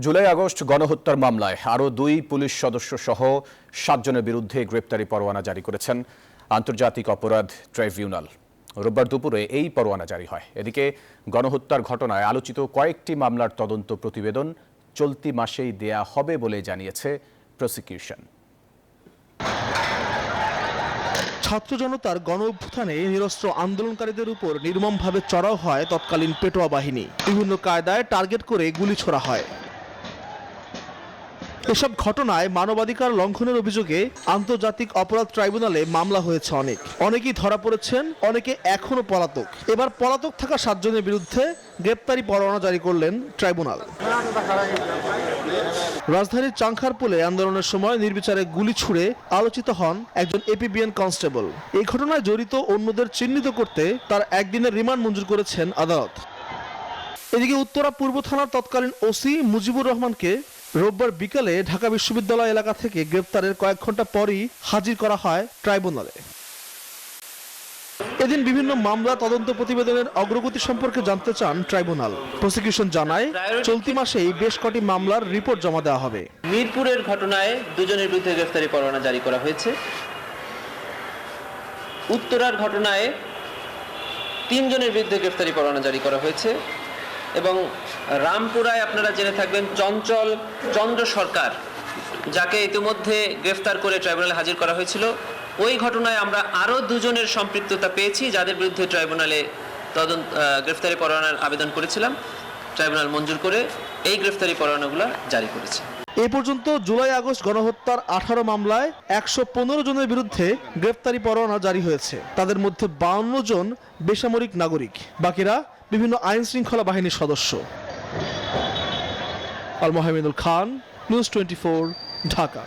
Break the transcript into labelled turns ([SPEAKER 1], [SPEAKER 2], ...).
[SPEAKER 1] July August গণহত্যার মামলায় আরও 2 পুলিশ সদস্য সহ 7 জনের বিরুদ্ধে গ্রেপ্তারি পরোয়ানা জারি করেছেন আন্তর্জাতিক অপরাধ ট্রাইব্যুনাল। রোববার দুপুরে এই পরোয়ানা জারি হয়। এদিকে গণহত্যার ঘটনায় আলোচিত কয়েকটি মামলার তদন্ত প্রতিবেদন চলতি মাসেই দেয়া হবে বলে জানিয়েছে প্রসিকিউশন।
[SPEAKER 2] ছাত্র জনতার গণ অভ্যুত্থানে নিরস্ত্র আন্দোলনকারীদের উপর নির্মমভাবে চড়াও হয় তৎকালীন পেটোয়া বাহিনী। বিভিন্ন কায়দায় টার্গেট করে গুলি ছোড়া হয়। এসব ঘটনায় মানবাধিকার লঙ্ঘনের অভিযোগে আন্তর্জাতিক অপরাধ ট্রাইব্যুনালে মামলা হয়েছে অনেকেই ধরা পড়েছেন, অনেকে এখনো পলাতক। এবার পলাতক থাকা 7 জনের বিরুদ্ধে গ্রেপ্তারি পরোয়ানা জারি করলেন ট্রাইব্যুনাল। রাজধানীর চাংখারপুলে আন্দোলনের সময় নির্বিচারে গুলি ছুড়ে আলোচিত হন একজন এপিবিএন কনস্টেবল। এই ঘটনায় জড়িত অন্যদের চিহ্নিত করতে তার একদিনের রিমান্ড মঞ্জুর করেছেন আদালত। এদিকে উত্তরা পূর্ব থানার তৎকালীন ওসি মুজিবুর রহমানকে রোববার বিকালে ঢাকা বিশ্ববিদ্যালয় এলাকা থেকে গ্রেপ্তারের কয়েক ঘন্টা পরই হাজির করা হয় ট্রাইব্যুনালে। এদিন বিভিন্ন মামলা তদন্ত প্রতিবেদনের অগ্রগতি সম্পর্কে জানতে চান ট্রাইব্যুনাল। প্রসিকিউশন জানায় চলতি মাসেই বেশ কটি মামলার রিপোর্ট জমা দেওয়া হবে।
[SPEAKER 3] মিরপুরের ঘটনায় 2 জনের বিরুদ্ধে গ্রেফতারি পরোয়ানা জারি করা হয়েছে। উত্তরার ঘটনায় 3 জনের বিরুদ্ধে গ্রেফতারি পরোয়ানা জারি করা হয়েছে এবং রামপুরায় আপনারা জেনে থাকবেন চন্দ্র সরকার, যাকে ইতিমধ্যে গ্রেফতার করে ট্রাইব্যুনালে হাজির করা হয়েছিল। ওই ঘটনায় আমরা আরও 2 জনের সম্পৃক্ততা পেয়েছি, যাদের বিরুদ্ধে ট্রাইব্যুনালে গ্রেফতারি পরোয়ানার আবেদন করেছিলাম। ট্রাইব্যুনাল মঞ্জুর করে এই গ্রেফতারি পরোয়ানাগুলো জারি করেছে।
[SPEAKER 2] এ পর্যন্ত জুলাই আগস্ট গণহত্যার 18 মামলায় 115 জনের বিরুদ্ধে গ্রেফতারি পরোয়ানা জারি হয়েছে। তাদের মধ্যে 52 জন বেসামরিক নাগরিক, বাকিরা বিভিন্ন আইন শৃঙ্খলা বাহিনীর সদস্য। আল মোহাম্মদুল খান, নিউজ 24, ঢাকা।